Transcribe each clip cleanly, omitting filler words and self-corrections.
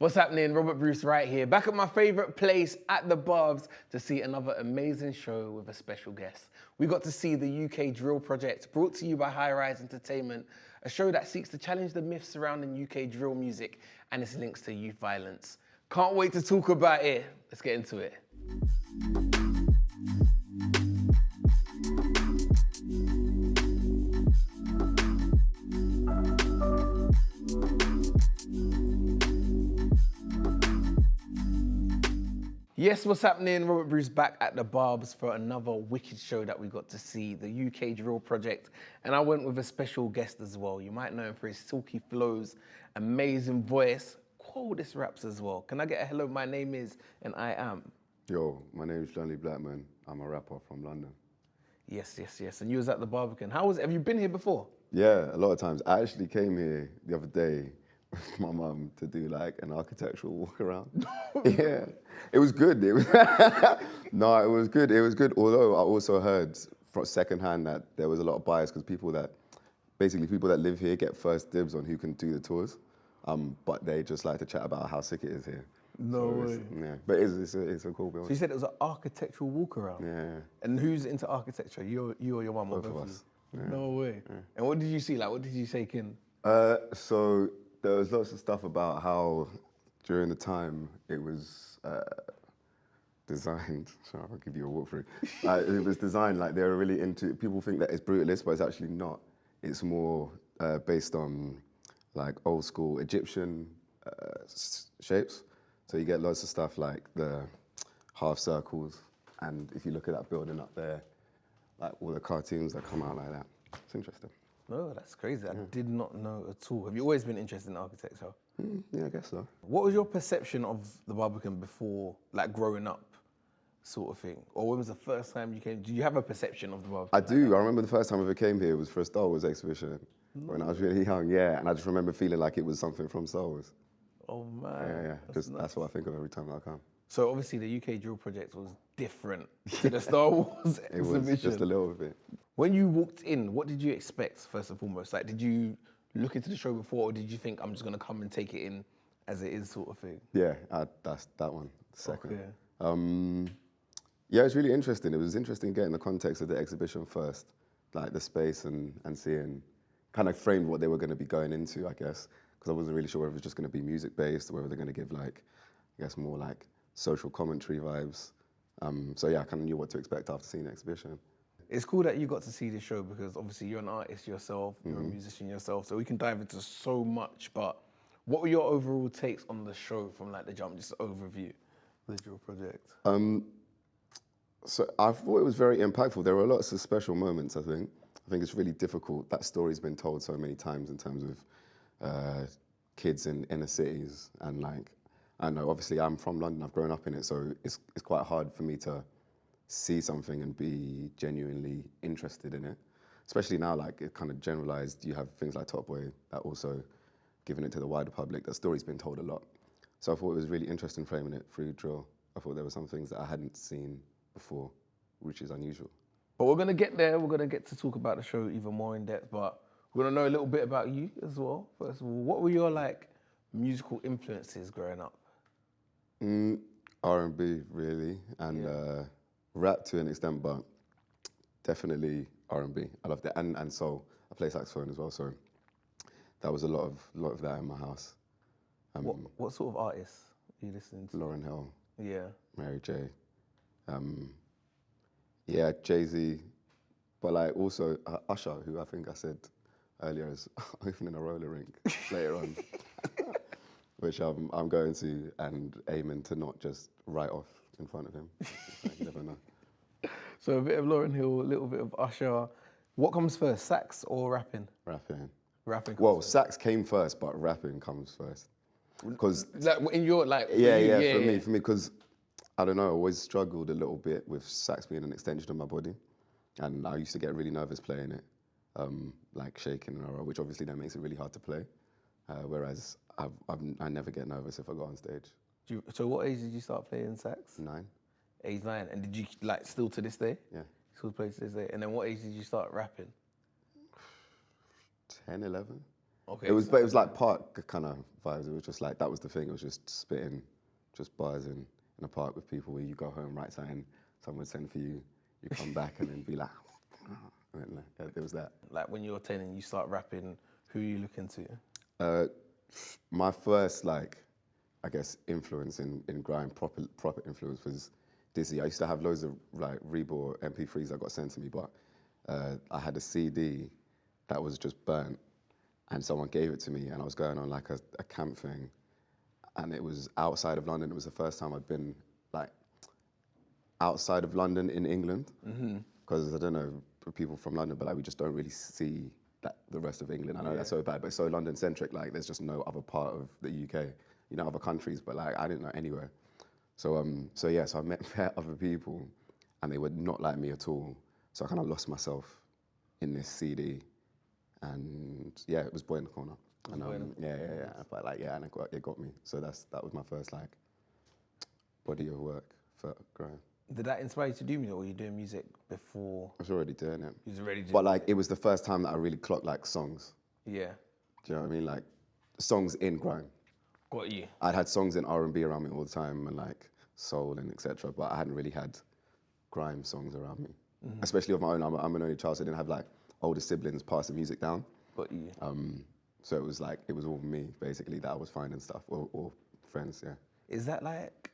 What's happening? Robert Bruce right here, back at my favourite place, At the Barbs, to see another amazing show with a special guest. We got to see the UK Drill Project, brought to you by Highrise Entertainment, a show that seeks to challenge the myths surrounding UK drill music and its links to youth violence. Can't wait to talk about it. Let's get into it. Yes, what's happening? Robert Bruce back at the Barbs for another wicked show that we got to see, the UK Drill Project. And I went with a special guest as well. You might know him for his silky flows, amazing voice, coldest raps as well. Can I get a hello? My name is, and I am. Yo, my name is Jelani Blackman. I'm a rapper from London. Yes. And you was at the Barbican. How was it? Have you been here before? Yeah, a lot of times. I actually came here the other day with my mum to do like an architectural walk around. Yeah, it was good. No, it was good. It was good. Although I also heard from secondhand that there was a lot of bias because people that live here get first dibs on who can do the tours, but they just like to chat about how sick it is here. No way. Yeah, but it's a cool building. So you said it was an architectural walk around? Yeah. And who's into architecture? You or your mum? Both of us. Yeah. No way. Yeah. And what did you see? Like, what did you take in? So there was lots of stuff about how during the time it was designed. So I'll give you a walkthrough. It was designed like they were really into. People think that it's brutalist, but it's actually not. It's more based on like old school Egyptian shapes. So you get lots of stuff like the half circles, and if you look at that building up there, like all the cartoons that come out like that. It's interesting. No, that's crazy. I did not know at all. Have you always been interested in architecture? Yeah, I guess so. What was your perception of the Barbican before, like growing up, sort of thing? Or when was the first time you came? Did you have a perception of the Barbican? I do. I remember the first time I ever came here was for a Star Wars exhibition when I was really young. Yeah, and I just remember feeling like it was something from Star Wars. Oh man. Yeah. That's what I think of every time I come. So obviously the UK Drill Project was different to the Star Wars exhibition. It was just a little bit. When you walked in, what did you expect first and foremost? Like, did you look into the show before, or did you think I'm just gonna come and take it in as it is, sort of thing? Yeah, that's that one. The second. Okay. Yeah, it's really interesting. It was interesting getting the context of the exhibition first, like the space and seeing, kind of framed what they were going to be going into, I guess, because I wasn't really sure whether it was just going to be music based or whether they're going to give like, I guess more like social commentary vibes. So yeah, I kind of knew what to expect after seeing the exhibition. It's cool that you got to see the show because obviously you're an artist yourself, you're a musician yourself, so we can dive into so much. But what were your overall takes on the show from like the jump, just overview of the Drill Project? So I thought it was very impactful. There were lots of special moments, I think. I think it's really difficult. That story's been told so many times in terms of kids in inner cities. And like, I know, obviously I'm from London, I've grown up in it, so it's quite hard for me to see something and be genuinely interested in it. Especially now, like, it kind of generalized. You have things like Top Boy that also giving it to the wider public. That story's been told a lot. So I thought it was really interesting framing it through drill. I thought there were some things that I hadn't seen before, which is unusual. But we're gonna get there. We're gonna get to talk about the show even more in depth. But we're gonna know a little bit about you as well. First of all, what were your like musical influences growing up? R&B really, and rap to an extent, but definitely R&B. I love that, and soul. I play saxophone as well, so that was a lot of that in my house. What sort of artists are you listening to? Lauryn Hill. Yeah. Mary J. Yeah, Jay-Z, but like also Usher, who I think I said earlier is opening a roller rink later on, which I'm going to and aiming to not just write off in front of him. You never know. So a bit of Lauryn Hill, a little bit of Usher. What comes first, sax or rapping? Rapping. Rapping. Well, sax came first, but rapping comes first. Because like in your like. For me, because I don't know, I always struggled a little bit with sax being an extension of my body. And I used to get really nervous playing it, like shaking and all, which obviously then makes it really hard to play. Whereas I never get nervous if I go on stage. So what age did you start playing sax? 9. Age 9. And did you, like, still to this day? Yeah. Still play to this day. And then what age did you start rapping? 10, 11. Okay. But it was like park kind of vibes. It was just like, that was the thing. It was just spitting, just bars in a park with people where you go home, write something, someone would send for you, you come back and then be like, and then, yeah, there was that. Like when you're 10 and you start rapping, who are you looking to? My first, like, I guess, influence in grime, proper influence was Dizzy. I used to have loads of like Reebok MP3s that got sent to me, but I had a CD that was just burnt, and someone gave it to me, and I was going on like a camp thing, and it was outside of London. It was the first time I'd been like outside of London in England, because I don't know people from London, but like we just don't really see that the rest of England. I know that's so bad, but it's so London centric. Like there's just no other part of the UK, you know, other countries, but like I didn't know anywhere. So so I met other people, and they were not like me at all. So I kind of lost myself in this CD, and yeah, it was Boy in the Corner. And but like and it got me. So that was my first like body of work for grime. Did that inspire you to do music, or were you doing music before? I was already doing it. You was already doing But like it was the first time that I really clocked like songs. Yeah. Do you know what I mean? Like songs in grime. Got you. I'd had songs in R&B around me all the time, and like soul and etc. But I hadn't really had grime songs around me, especially of my own. I'm an only child, so I didn't have like older siblings pass the music down. Got you. So it was all me basically that I was finding stuff, or friends. Yeah. Is that like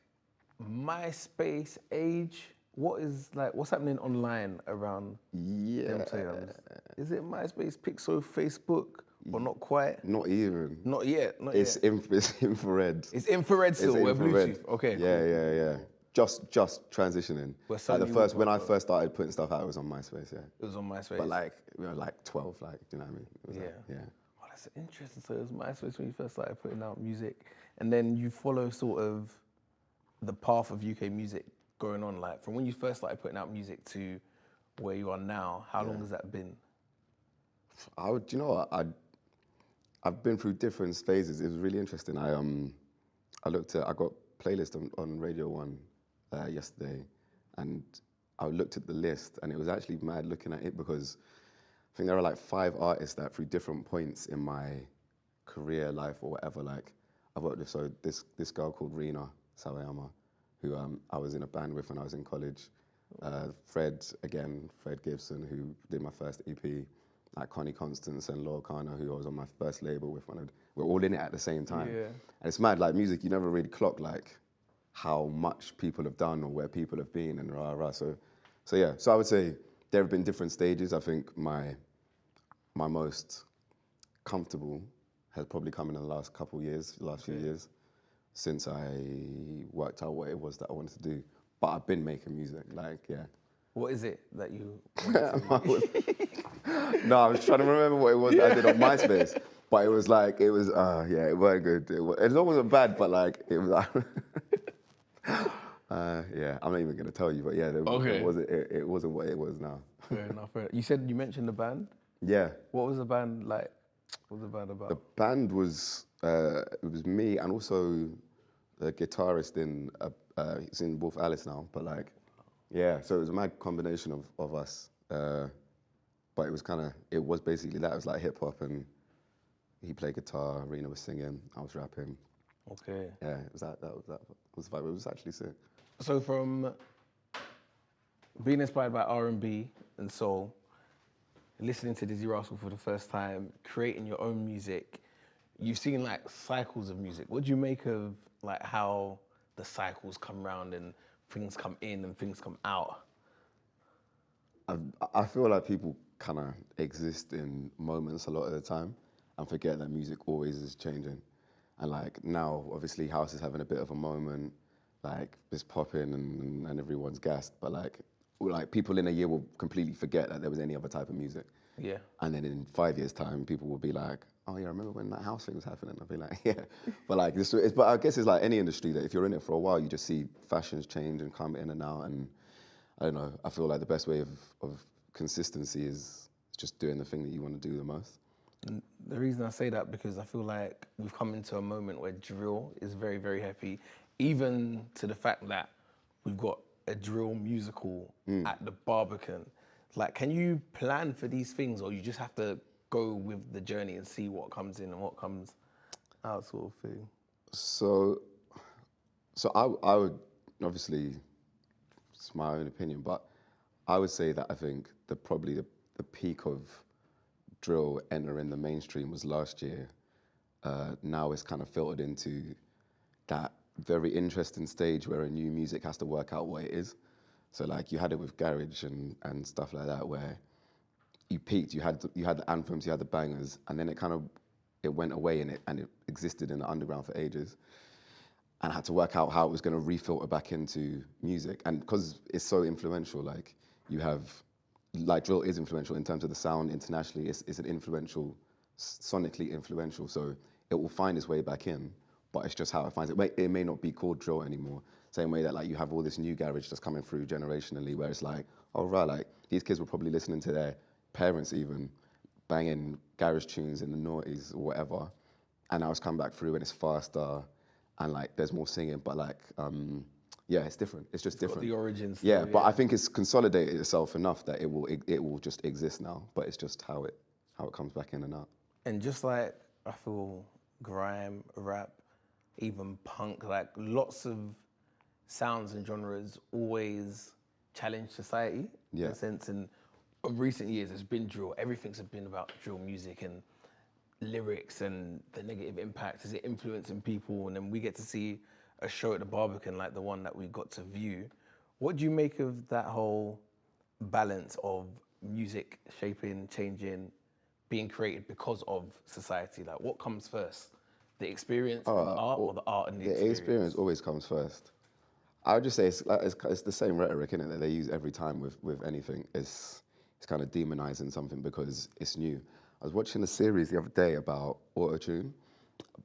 MySpace age? What's happening online around them terms? Is it MySpace, Pixel, Facebook, or not quite? Not even. Not yet. It's infrared. It's infrared still. We're Bluetooth. Okay. Yeah. Just transitioning. When I first started putting stuff out, it was on MySpace. Yeah. It was on MySpace. But like we were like 12, like, do you know what I mean? It was yeah. Oh, that's interesting. So it was MySpace when you first started putting out music, and then you follow sort of the path of UK music going on, like from when you first started putting out music to where you are now. How long has that been? You know what? I've been through different phases. It was really interesting. I got playlist on Radio 1 yesterday, and I looked at the list, and it was actually mad looking at it, because I think there are like 5 artists that through different points in my career, life, or whatever, like I've worked with. So this girl called Rina Sawayama, who I was in a band with when I was in college. Fred Gibson, who did my first EP, like Connie Constance and Laura Kana, who I was on my first label with. We're all in it at the same time. Yeah. And it's mad, like music, you never really clock like how much people have done or where people have been and rah. So I would say there have been different stages. I think my most comfortable has probably come in the last few years, since I worked out what it was that I wanted to do. But I've been making music, like, yeah. What is it that you No, I was trying to remember what it was that I did on MySpace. But it was like, it wasn't good. It wasn't bad, but like, it was, yeah, I'm not even going to tell you, but yeah, it wasn't what it was now. Fair enough. You mentioned the band? Yeah. What was the band like? What was the band about? The band was, it was me and also the guitarist he's in Wolf Alice now, but like, yeah, so it was a mad combination of us. But it was basically that. It was like hip hop, and he played guitar, Rena was singing, I was rapping. Okay. Yeah, it was that was the vibe. It was actually sick. So from being inspired by R&B and soul, listening to Dizzy Rascal for the first time, creating your own music, you've seen like cycles of music. What do you make of like how the cycles come round and things come in and things come out? I feel like people kind of exist in moments a lot of the time and forget that music always is changing. And like now, obviously, house is having a bit of a moment, like it's popping and everyone's gassed. But like people in a year will completely forget that there was any other type of music. Yeah. And then in 5 years' time, people will be like, oh yeah, I remember when that house thing was happening. I'll be like, yeah. But like but I guess it's like any industry that if you're in it for a while, you just see fashions change and come in and out. And I don't know, I feel like the best way of consistency is just doing the thing that you want to do the most. And the reason I say that, because I feel like we've come into a moment where drill is very, very happy, even to the fact that we've got a drill musical at the Barbican. Like, can you plan for these things, or you just have to go with the journey and see what comes in and what comes out, sort of thing? So, I would obviously, it's my own opinion, but I would say that I think probably the peak of drill entering the mainstream was last year. Now it's kind of filtered into that very interesting stage where a new music has to work out what it is. So like you had it with garage and stuff like that, where you peaked, you had the anthems, you had the bangers, and then it went away and it existed in the underground for ages. And I had to work out how it was going to refilter back into music. And because it's so influential, like you have, like drill is influential in terms of the sound internationally. It's an influential, sonically influential. So it will find its way back in, but it's just how it finds it. It may not be called drill anymore. Same way that like you have all this new garage that's coming through generationally, where it's like, oh right, like these kids were probably listening to their parents even banging garage tunes in the noughties or whatever, and now it's come back through and it's faster, and like there's more singing, but like yeah, it's different. It's just different. Got the origins. Yeah, but I think it's consolidated itself enough that it will just exist now. But it's just how it comes back in and out. And just like I feel grime, rap, even punk, like lots of sounds and genres always challenge society in a sense. And of recent years, it's been drill. Everything's been about drill music and lyrics and the negative impact. Is it influencing people? And then we get to see a show at the Barbican like the one that we got to view. What do you make of that whole balance of music shaping, changing, being created because of society? Like what comes first? The experience and the art, or the art and the experience? The experience always comes first. I would just say it's the same rhetoric, innit, that they use every time with anything. It's kind of demonizing something because it's new. I was watching a series the other day about autotune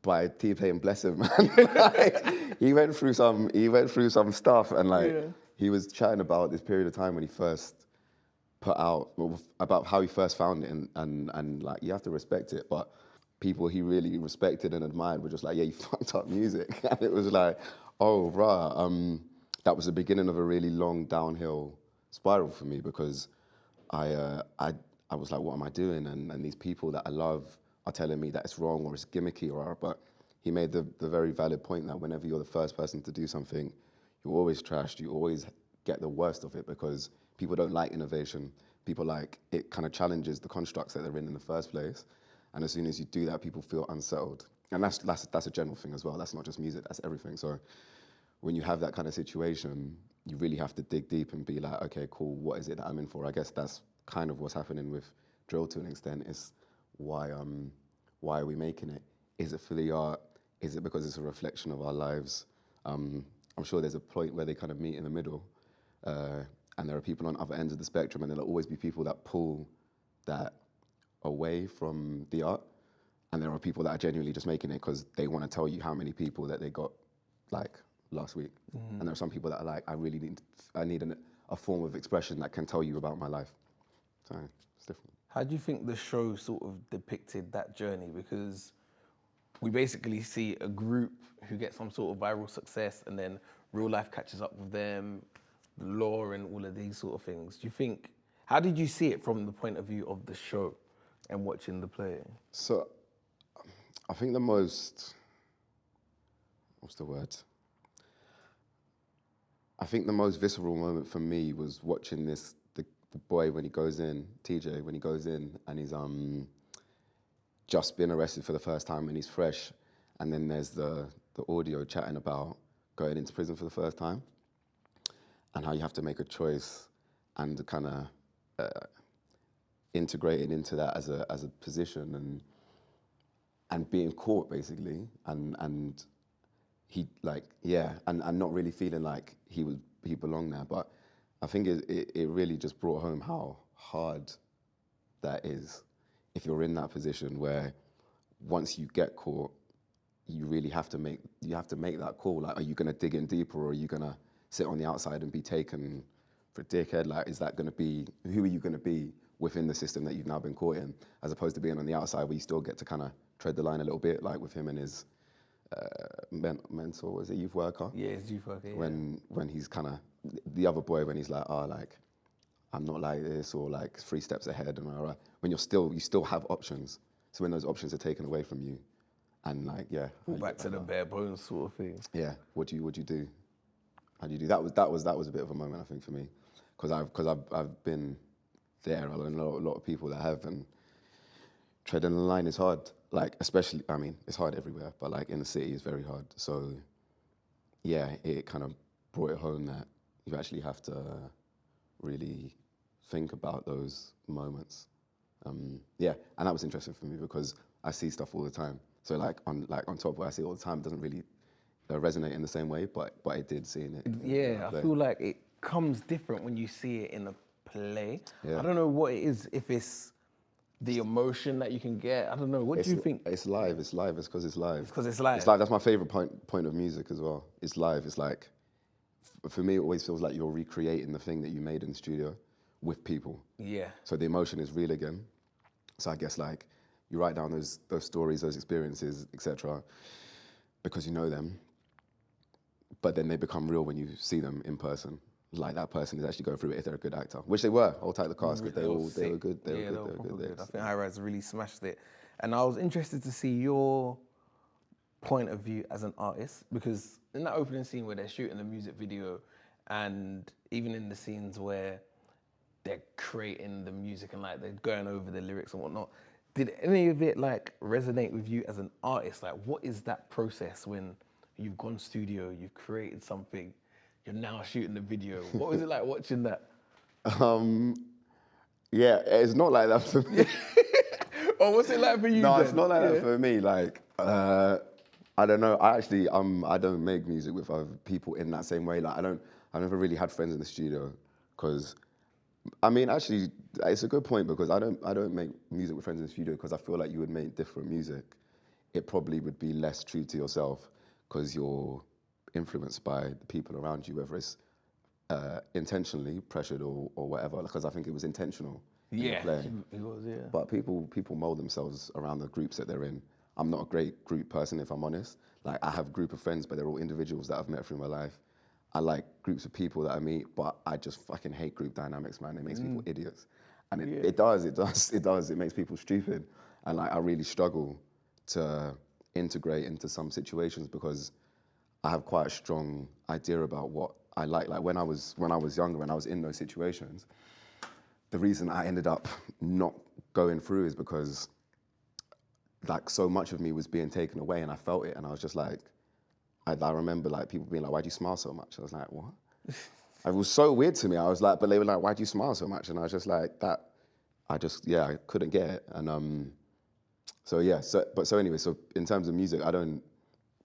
by T-Pain, bless him, man. Like, he went through some stuff, and like he was chatting about this period of time when he first put out, about how he first found it, and like you have to respect it, but people he really respected and admired were just like, yeah, you fucked up music. And it was like, oh, rah. That was the beginning of a really long downhill spiral for me, because I was like, what am I doing? And these people that I love are telling me that it's wrong or it's gimmicky, but he made the very valid point that whenever you're the first person to do something, you're always trashed, you always get the worst of it, because people don't like innovation. People like, it kind of challenges the constructs that they're in the first place. And as soon as you do that, people feel unsettled. And that's a general thing as well. That's not just music, that's everything. So when you have that kind of situation, you really have to dig deep and be like, okay, cool, what is it that I'm in for? I guess that's kind of what's happening with drill to an extent, is why are we making it? Is it for the art? Is it because it's a reflection of our lives? I'm sure there's a point where they kind of meet in the middle, and there are people on other ends of the spectrum, and there'll always be people that pull that away from the art, and there are people that are genuinely just making it because they want to tell you how many people that they got like last week. And there are some people that are like, I need a form of expression that can tell you about my life. So it's different. How do you think the show sort of depicted that journey? Because we basically see a group who get some sort of viral success, and then real life catches up with them, the law and all of these sort of things. Do you think, how did you see it from the point of view of the show and watching the play? So I think the most, what's the word? I think the most visceral moment for me was watching the boy when he goes in, TJ, when he goes in and he's just been arrested for the first time and he's fresh. And then there's the audio chatting about going into prison for the first time and how you have to make a choice and kind of integrating into that as a position and being caught basically, and he like, yeah, and not really feeling like he belonged there. But I think it really just brought home how hard that is if you're in that position where once you get caught, you really have to make that call. Like, are you gonna dig in deeper, or are you gonna sit on the outside and be taken for a dickhead? Like, who are you gonna be within the system that you've now been caught in, as opposed to being on the outside where you still get to kind of tread the line a little bit, like with him and his mentor, was it youth worker? Yeah, his youth worker, yeah. When he's kind of, the other boy, when he's like, like, I'm not like this, or like 3 steps ahead, and all right. When you still have options. So when those options are taken away from you, and like, yeah. Back to the bare bones sort of thing. Yeah. What do you do? How do you do? That was a bit of a moment, I think, for me, because I've been there. I know a lot of people that have, and treading the line is hard. Like, especially, I mean, it's hard everywhere, but like in the city, it's very hard. So, yeah, it kind of brought it home that you actually have to really think about those moments. Yeah, and that was interesting for me because I see stuff all the time. So on top of what I see all the time, it doesn't really resonate in the same way, but it did seeing it. Yeah, I feel like it comes different when you see it in a play. Yeah. I don't know what it is, if it's the emotion that you can get. I don't know. What do you think? It's live. It's live. It's because it's live. Because it's live. It's live. That's my favorite point of music as well. It's live. It's like, for me, it always feels like you're recreating the thing that you made in the studio with people. Yeah. So the emotion is real again. So I guess like you write down those stories, those experiences, etc., because you know them. But then they become real when you see them in person. Like that person is actually going through it if they're a good actor, which they were. I'll take the cast because they were good. They were good. I think Highrise really smashed it, and I was interested to see your point of view as an artist, because in that opening scene where they're shooting the music video, and even in the scenes where they're creating the music and like they're going over the lyrics and whatnot, did any of it like resonate with you as an artist? Like, what is that process when you've gone studio, you've created something, you're now shooting the video? What was it like watching that? Yeah, it's not like that for me. Oh, what's it like for you? No, then? it's not like that for me. Like, I don't know. I don't make music with other people in that same way. Like, I never really had friends in the studio, because, I mean, actually, it's a good point, because I don't make music with friends in the studio because I feel like you would make different music. It probably would be less true to yourself because you're influenced by the people around you, whether it's intentionally pressured or whatever, because I think it was intentional. Yeah, it was, yeah. But people mold themselves around the groups that they're in. I'm not a great group person, if I'm honest. Like, I have a group of friends, but they're all individuals that I've met through my life. I like groups of people that I meet, but I just fucking hate group dynamics, man. It makes people idiots. And it does. It makes people stupid. And like, I really struggle to integrate into some situations because I have quite a strong idea about what I like. Like when I was younger and I was in those situations, the reason I ended up not going through is because like so much of me was being taken away, and I felt it, and I was just like, I remember like people being like, "Why do you smile so much?" I was like, "What?" It was so weird to me. I was like, but they were like, "Why do you smile so much?" And I was just like, that. I couldn't get it, and so anyway, so in terms of music, I don't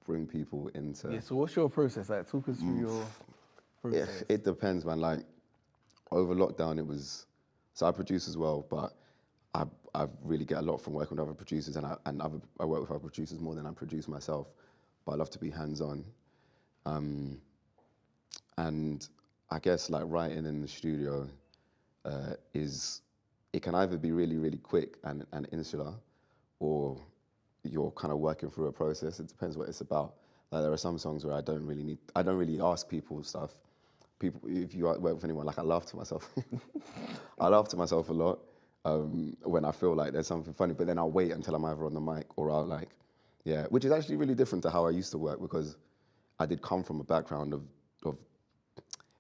bring people into. Yeah. So what's your process? Like, talk us through your process. It depends, man. Like over lockdown, it was. So I produce as well, but I really get a lot from working with other producers, and I work with other producers more than I produce myself. But I love to be hands-on, and I guess like writing in the studio it can either be really, really quick and insular, or you're kind of working through a process. It depends what it's about. Like there are some songs where I don't really ask people stuff. People, if you work with anyone, like I laugh to myself. I laugh to myself a lot when I feel like there's something funny, but then I'll wait until I'm either on the mic or I'll like, yeah, which is actually really different to how I used to work, because I did come from a background of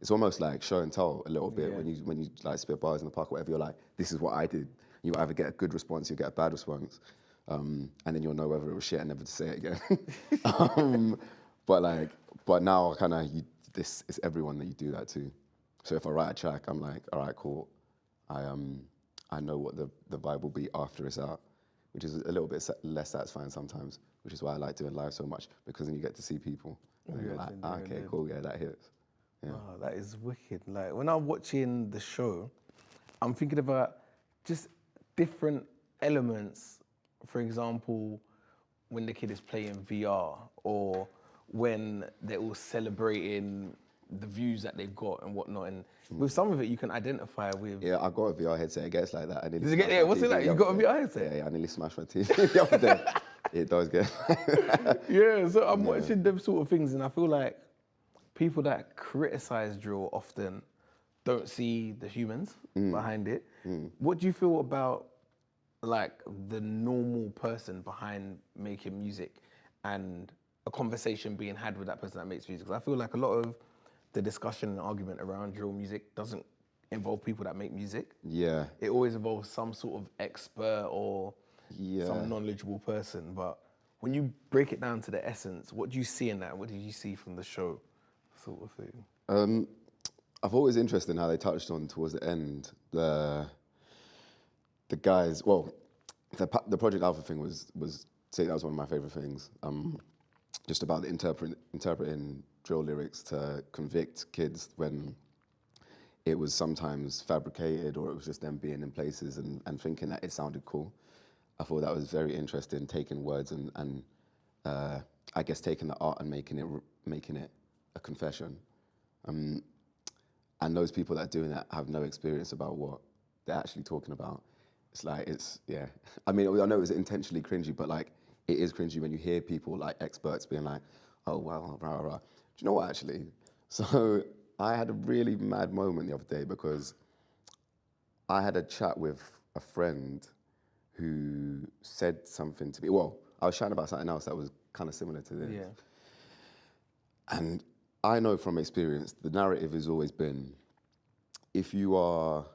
it's almost like show and tell a little bit. Yeah. When you like spit bars in the park or whatever, you're like, this is what I did. You either get a good response, you get a bad response, and then you'll know whether it was shit and never to say it again. But now this is everyone that you do that to. So if I write a track, I'm like, all right, cool. I know what the vibe will be after it's out, which is a little bit less satisfying sometimes, which is why I like doing live so much, because then you get to see people. And you're like, okay, cool, yeah, that hits. Yeah. Oh, that is wicked. Like when I'm watching the show, I'm thinking about just different elements. For example, when the kid is playing VR, or when they're all celebrating the views that they've got and whatnot. And with some of it, you can identify with. Yeah, I got a VR headset. It gets like that. Does it get? Yeah, what's it like? You got a VR headset? Yeah, I nearly smashed my TV the other day. It does get. Yeah, so I'm watching them sort of things, and I feel like people that criticize drill often don't see the humans behind it. What do you feel about like the normal person behind making music and a conversation being had with that person that makes music? Because I feel like a lot of the discussion and argument around drill music doesn't involve people that make music. Yeah. It always involves some sort of expert or Yeah. some knowledgeable person. But when you break it down to the essence, what do you see in that? What did you see from the show, sort of thing? I've always interested in how they touched on towards the end the guys. Well, the Project Alpha thing was say that was one of my favorite things. Just about the interpreting drill lyrics to convict kids when it was sometimes fabricated or it was just them being in places and thinking that it sounded cool. I thought that was very interesting, taking words and I guess taking the art and making it a confession. And those people that are doing that have no experience about what they're actually talking about. It's like, yeah. I mean, I know it was intentionally cringy, but like, it is cringy when you hear people like experts being like, oh, wow, rah, rah. Do you know what, actually? So I had a really mad moment the other day because I had a chat with a friend who said something to me. Well, I was chatting about something else that was kind of similar to this. Yeah. And I know from experience, the narrative has always been, if you're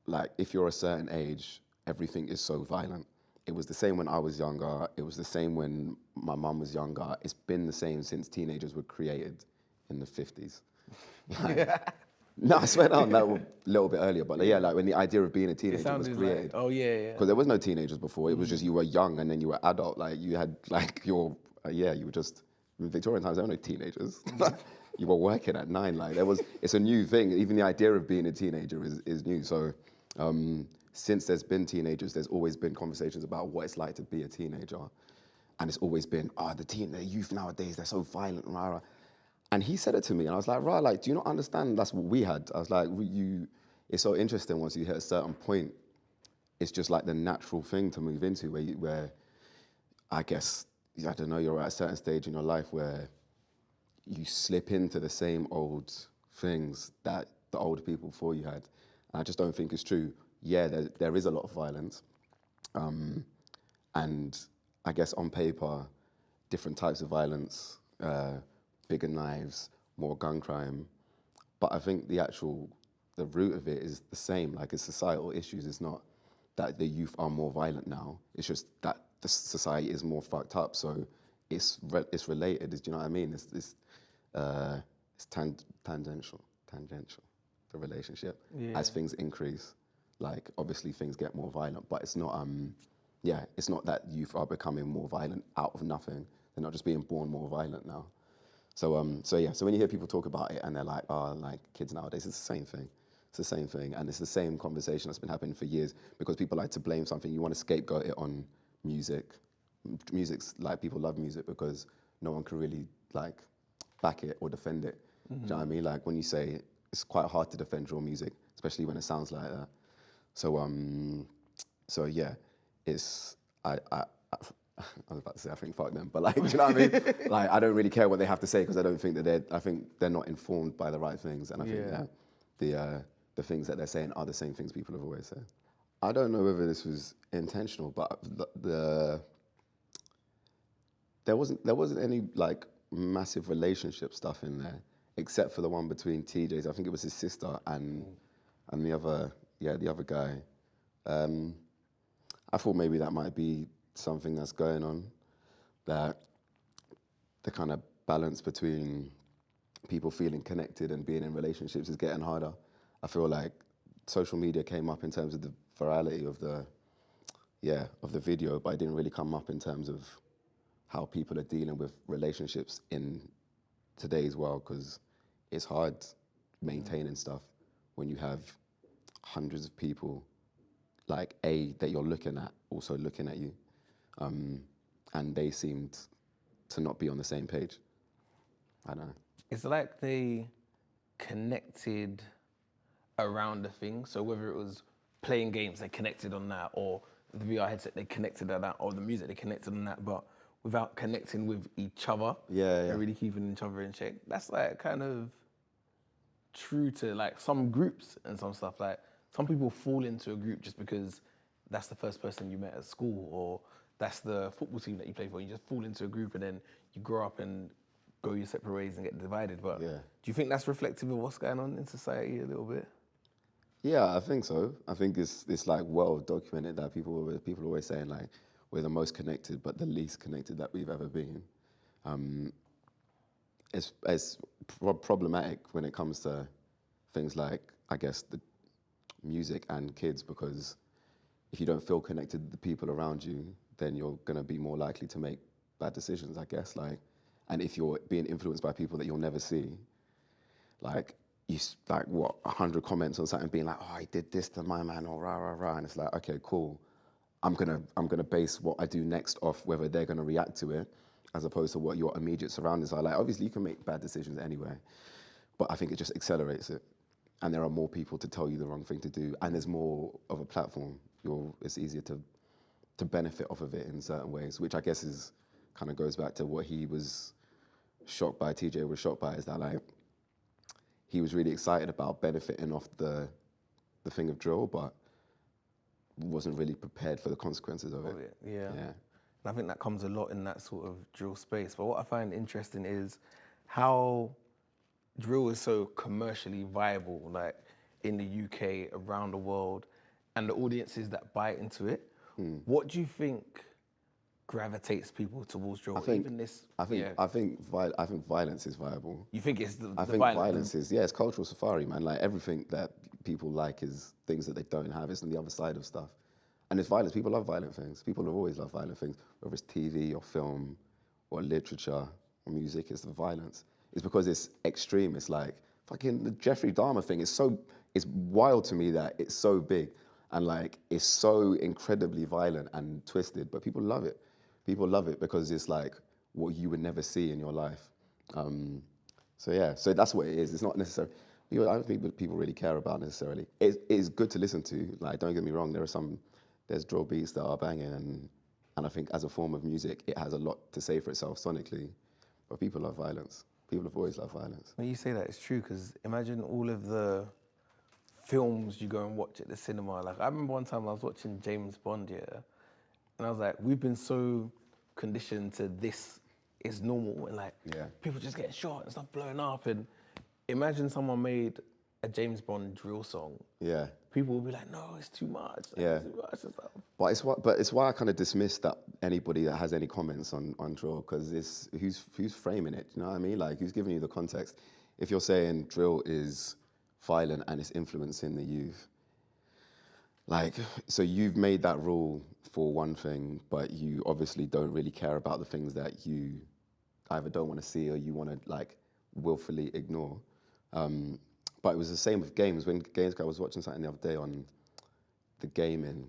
a certain age, everything is so violent. It was the same when I was younger. It was the same when my mum was younger. It's been the same since teenagers were created in the 50s. No, I swear down, that was a little bit earlier, but yeah, like when the idea of being a teenager was created. Like, oh yeah. Because there was no teenagers before. It was just you were young and then you were adult. Like you had like you were just, in Victorian times, there were no teenagers. You were working at 9. Like it's a new thing. Even the idea of being a teenager is new. So since there's been teenagers, there's always been conversations about what it's like to be a teenager. And it's always been, the youth nowadays, they're so violent, rah, rah. And he said it to me, and I was like, right, like, do you not understand that's what we had? I was like, it's so interesting once you hit a certain point, it's just like the natural thing to move into where I guess, I don't know, you're at a certain stage in your life where you slip into the same old things that the old people before you had. And I just don't think it's true. Yeah, there is a lot of violence. And I guess on paper, different types of violence, bigger knives, more gun crime. But I think the root of it is the same. Like, it's societal issues. It's not that the youth are more violent now. It's just that the society is more fucked up. So it's related. Do you know what I mean? It's tangential, the relationship. Yeah. As things increase, like, obviously things get more violent, but it's not, it's not that youth are becoming more violent out of nothing. They're not just being born more violent now. So when you hear people talk about it and they're like, like kids nowadays, it's the same thing. It's the same thing. And it's the same conversation that's been happening for years because people like to blame something. You want to scapegoat it on music. Music's like, people love music because no one can really like back it or defend it. Mm-hmm. Do you know what I mean? Like when you say it's quite hard to defend your music, especially when it sounds like that. So yeah, it's, I was about to say, I think fuck them, but like, do you know what I mean? Like, I don't really care what they have to say because I don't think that I think they're not informed by the right things. And I think that the things that they're saying are the same things people have always said. I don't know whether this was intentional, but there wasn't any like massive relationship stuff in there, except for the one between TJ's. I think it was his sister and the other guy. I thought maybe that might be something that's going on, that the kind of balance between people feeling connected and being in relationships is getting harder. I feel like social media came up in terms of the virality of the video, but it didn't really come up in terms of how people are dealing with relationships in today's world, because it's hard maintaining stuff when you have hundreds of people like that you're looking at also looking at you, and they seemed to not be on the same page. I don't know. It's like they connected around the thing. So whether it was playing games, they connected on that, or the VR headset, they connected on that, or the music, they connected on that, but without connecting with each other. Yeah. They're really keeping each other in check. That's like kind of true to like some groups and some stuff. Like some people fall into a group just because that's the first person you met at school, or that's the football team that you play for. You just fall into a group and then you grow up and go your separate ways and get divided. But Yeah. do you think that's reflective of what's going on in society a little bit? Yeah, I think so. I think it's like well documented that people are always saying like we're the most connected but the least connected that we've ever been. It's problematic when it comes to things like, I guess, the music and kids, because if you don't feel connected to the people around you, then you're gonna be more likely to make bad decisions, I guess. Like, and if you're being influenced by people that you'll never see, like like what 100 comments on something being like, oh, I did this to my man, or rah rah rah, and it's like, okay, cool. I'm gonna base what I do next off whether they're gonna react to it, as opposed to what your immediate surroundings are like. Obviously, you can make bad decisions anyway, but I think it just accelerates it. And there are more people to tell you the wrong thing to do, and there's more of a platform. It's easier to benefit off of it in certain ways, which I guess is kind of goes back to what he was shocked by. TJ was shocked by, is that like he was really excited about benefiting off the thing of drill, but wasn't really prepared for the consequences of it. Yeah. Yeah. And I think that comes a lot in that sort of drill space. But what I find interesting is how drill is so commercially viable, like in the UK, around the world, and the audiences that buy into it. What do you think gravitates people towards drill? I think violence is viable. You think it's I think violence is, it's cultural safari, man. Like everything that people like is things that they don't have. It's on the other side of stuff. And it's violence. People love violent things. People have always loved violent things, whether it's TV or film or literature or music. It's the violence. It's because it's extreme. It's like fucking the Jeffrey Dahmer thing. It's wild to me that it's so big and like it's so incredibly violent and twisted, but people love it. People love it because it's like what you would never see in your life. So that's what it is. It's not necessarily, I don't think people really care about necessarily. It is good to listen to. Like, don't get me wrong. There's drill beats that are banging, and I think as a form of music, it has a lot to say for itself sonically. But people love violence. People have always loved violence. When you say that, it's true, because imagine all of the films you go and watch at the cinema. Like, I remember one time I was watching James Bond, and I was like, we've been so conditioned to this is normal, and like people just getting shot and stuff blowing up. And imagine someone made a James Bond drill song. Yeah. People would be like, no, it's too much. Like, it's too much and stuff. But it's why I kind of dismiss that anybody that has any comments on drill, because it's who's framing it. You know what I mean? Like, who's giving you the context? If you're saying drill is violent and it's influencing the youth, like, so you've made that rule for one thing, but you obviously don't really care about the things that you either don't want to see or you want to like willfully ignore. But it was the same with games. I was watching something the other day on the gaming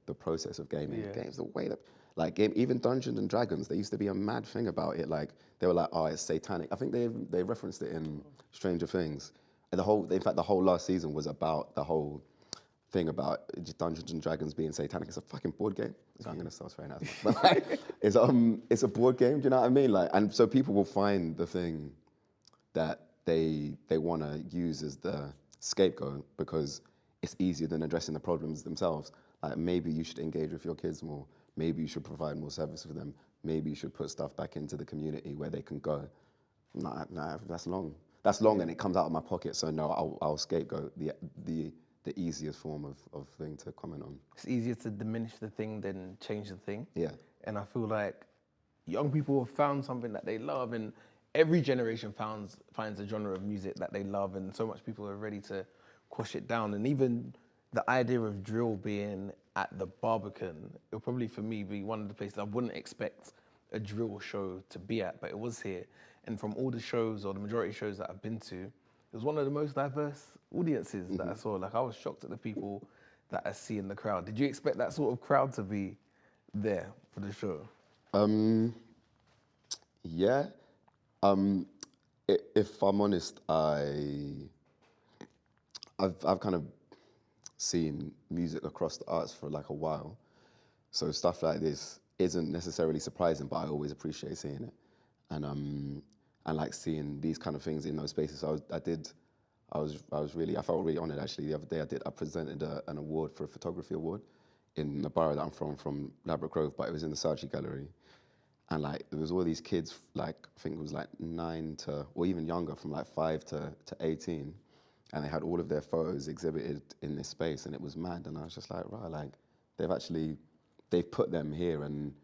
the process of gaming. Games, the way that, like, even Dungeons and Dragons, there used to be a mad thing about it. Like, they were like, oh, it's satanic. I think they referenced it in Stranger Things. And in fact, the whole last season was about the whole thing about Dungeons and Dragons being satanic. It's a fucking board game. So I'm gonna start swearing out. But like, it's a board game. Do you know what I mean? Like, and so people will find the thing that they want to use as the scapegoat because it's easier than addressing the problems themselves. Like, maybe you should engage with your kids more. Maybe you should provide more service for them. Maybe you should put stuff back into the community where they can go. Nah, that's long. That's long, and it comes out of my pocket. So no, I'll scapegoat the easiest form of thing to comment on. It's easier to diminish the thing than change the thing. Yeah. And I feel like young people have found something that they love, and every generation finds a genre of music that they love, and so much people are ready to quash it down. And even the idea of drill being at the Barbican, it'll probably for me be one of the places I wouldn't expect a drill show to be at, but it was here. And from all the shows, or the majority of shows that I've been to, it was one of the most diverse audiences that I saw. Like, I was shocked at the people that I see in the crowd. Did you expect that sort of crowd to be there for the show? Yeah. If I'm honest, I've kind of seen music across the arts for like a while. So stuff like this isn't necessarily surprising, but I always appreciate seeing it. And like seeing these kind of things in those spaces. So I did I felt really honoured actually. The other day I presented an award for a photography award in the borough that I'm from Ladbroke Grove, but it was in the Saatchi Gallery. And like, there was all these kids, like, I think it was like 9 to, or even younger, from like 5 to 18. And they had all of their photos exhibited in this space, and it was mad. And I was just like, right, like, they've put them here, and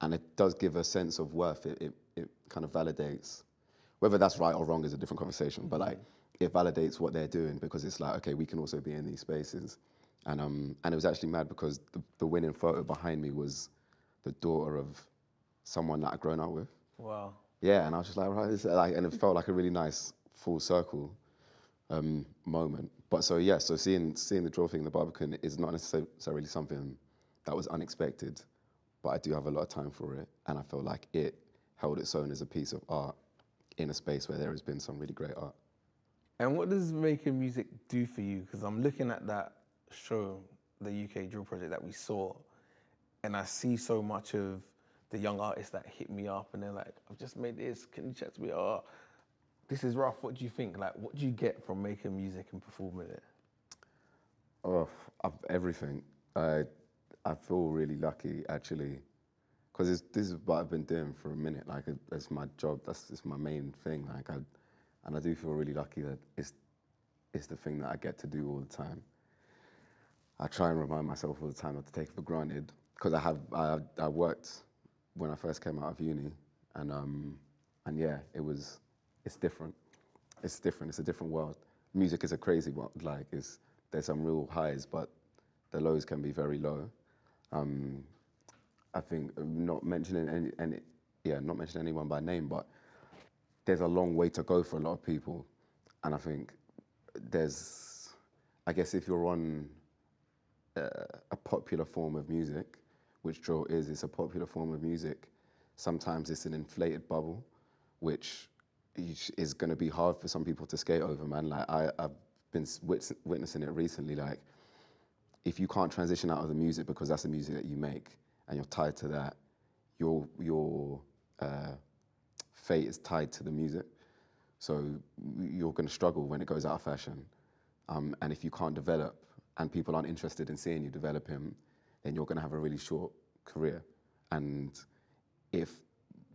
it does give a sense of worth. It kind of validates, whether that's right or wrong is a different conversation, but like, it validates what they're doing, because it's like, okay, we can also be in these spaces. And it was actually mad because the winning photo behind me was the daughter of someone that I'd grown up with. Wow. Yeah, and I was just like, right, and it felt like a really nice full circle moment. But so yeah, so seeing the draw thing in the Barbican is not necessarily something that was unexpected, but I do have a lot of time for it, and I feel like it held its own as a piece of art in a space where there has been some really great art. And what does making music do for you? Because I'm looking at that show, the UK Drill Project that we saw, and I see so much of the young artists that hit me up and they're like, I've just made this, can you chat to me? Oh, this is rough, what do you think? Like, what do you get from making music and performing it? Oh, everything. I feel really lucky, actually, because this is what I've been doing for a minute. Like, it's my job, it's my main thing. Like, and I do feel really lucky that it's the thing that I get to do all the time. I try and remind myself all the time not to take it for granted, because I worked when I first came out of uni, and yeah, it's different. It's different. It's a different world. Music is a crazy one. Like, there's some real highs, but the lows can be very low. I think not mentioning anyone by name, but there's a long way to go for a lot of people, and I think I guess if you're on a popular form of music, which drill is, it's a popular form of music. Sometimes it's an inflated bubble, which is going to be hard for some people to skate over, man. Like, I've been witnessing it recently. Like, if you can't transition out of the music because that's the music that you make and you're tied to that, your fate is tied to the music. So you're going to struggle when it goes out of fashion. And if you can't develop and people aren't interested in seeing you develop him, then you're going to have a really short career. And if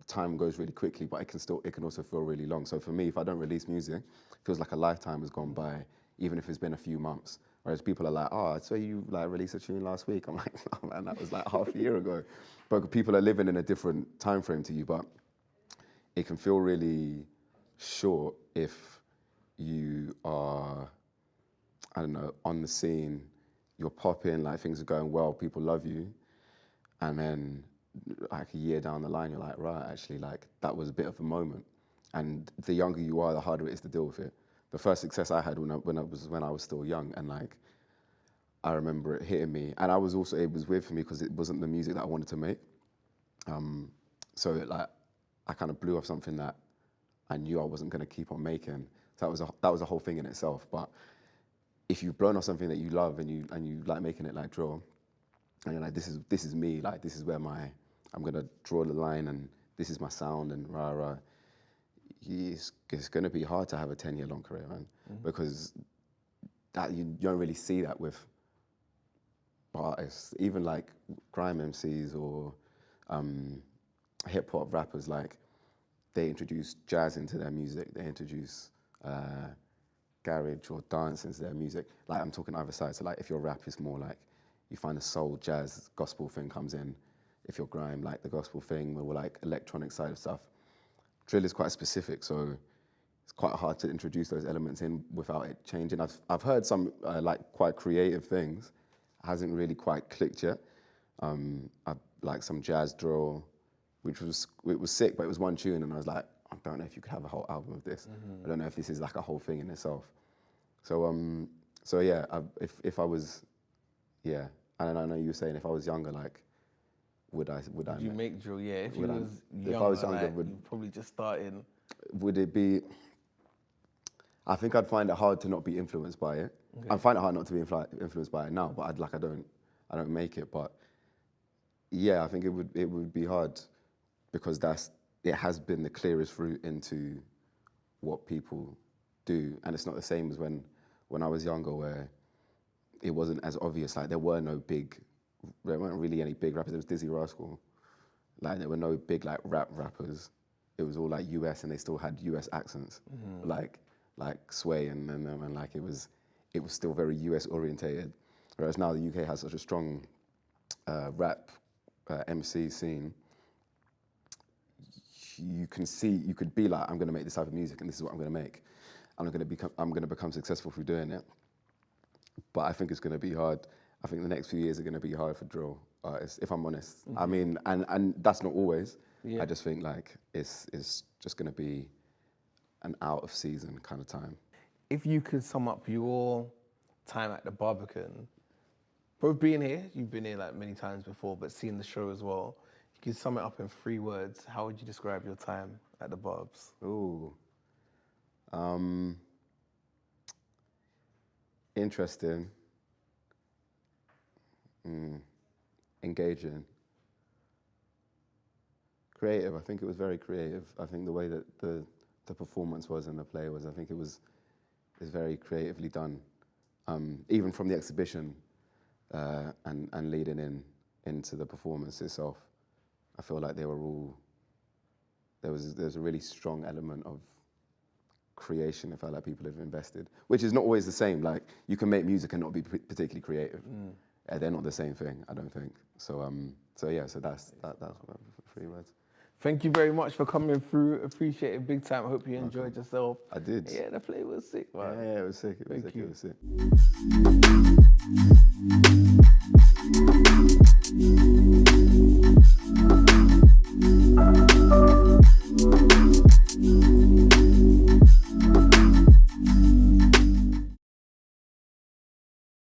time goes really quickly, but it can also feel really long. So for me, if I don't release music, it feels like a lifetime has gone by, even if it's been a few months. Whereas people are like, oh, I'd say you like released a tune last week. I'm like, oh man, that was like half a year ago. But people are living in a different time frame to you, but it can feel really short if you are, I don't know, on the scene, you're popping, like things are going well, people love you, and then like a year down the line, you're like, right, actually, like that was a bit of a moment. And the younger you are, the harder it is to deal with it. The first success I had when I was still young, and like I remember it hitting me, and it was weird for me because it wasn't the music that I wanted to make. So like I kind of blew off something that I knew I wasn't going to keep on making. So that was a whole thing in itself. But if you've blown off something that you love and you like making it like drill, and you're like, this is me, like this is where I'm gonna draw the line, and this is my sound, and rah rah. It's gonna be hard to have a 10-year long career, man, because that you don't really see that with artists, even like grime MCs or hip hop rappers. Like, they introduce jazz into their music, they introduce garage or dance into their music. Like, I'm talking either side. So like, if your rap is more like, you find the soul, jazz, gospel thing comes in. If you're grime, like the gospel thing, or like electronic side of stuff. Drill is quite specific, so it's quite hard to introduce those elements in without it changing. I've heard some like quite creative things, hasn't really quite clicked yet. I like some jazz drill, it was sick, but it was one tune, and I was like, I don't know if you could have a whole album of this. I don't know if this is like a whole thing in itself. So yeah, if I was, yeah, and I know you were saying if I was younger, like, would you make drill? Yeah, if you was younger, if I was younger, like, you probably just starting. Would it be? I think I'd find it hard to not be influenced by it. Okay. I find it hard not to be influenced by it now, but I don't make it. But yeah, I think it would be hard because it has been the clearest route into what people do, and it's not the same as when I was younger, where it wasn't as obvious. Like there weren't really any big rappers. There was Dizzy Rascal. Like there were no big like rappers. It was all like US, and they still had US accents, like Sway and like it was still very US orientated. Whereas now the UK has such a strong rap MC scene. You could be like, I'm going to make this type of music, and this is what I'm going to make, and I'm going to become successful through doing it. But I think it's going to be hard. I think the next few years are going to be hard for drill artists, if I'm honest. I mean, and that's not always. Yeah. I just think like it's just going to be an out of season kind of time. If you could sum up your time at the Barbican, both being here, you've been here like many times before, but seeing the show as well, you could sum it up in 3 words. How would you describe your time at the Barbs? Ooh. Interesting. Engaging. Creative. I think it was very creative. I think the way that the performance was and the play was, I think it's very creatively done. Even from the exhibition and leading into the performance itself, I feel like they were all, there's a really strong element of creation. I felt like people have invested, which is not always the same. Like you can make music and not be particularly creative. They're not the same thing, I don't think. So that's 3 words. Thank you very much for coming through. Appreciate it big time. I hope you enjoyed yourself. I did. Yeah, the play was sick, man. Yeah, it was sick. It was sick.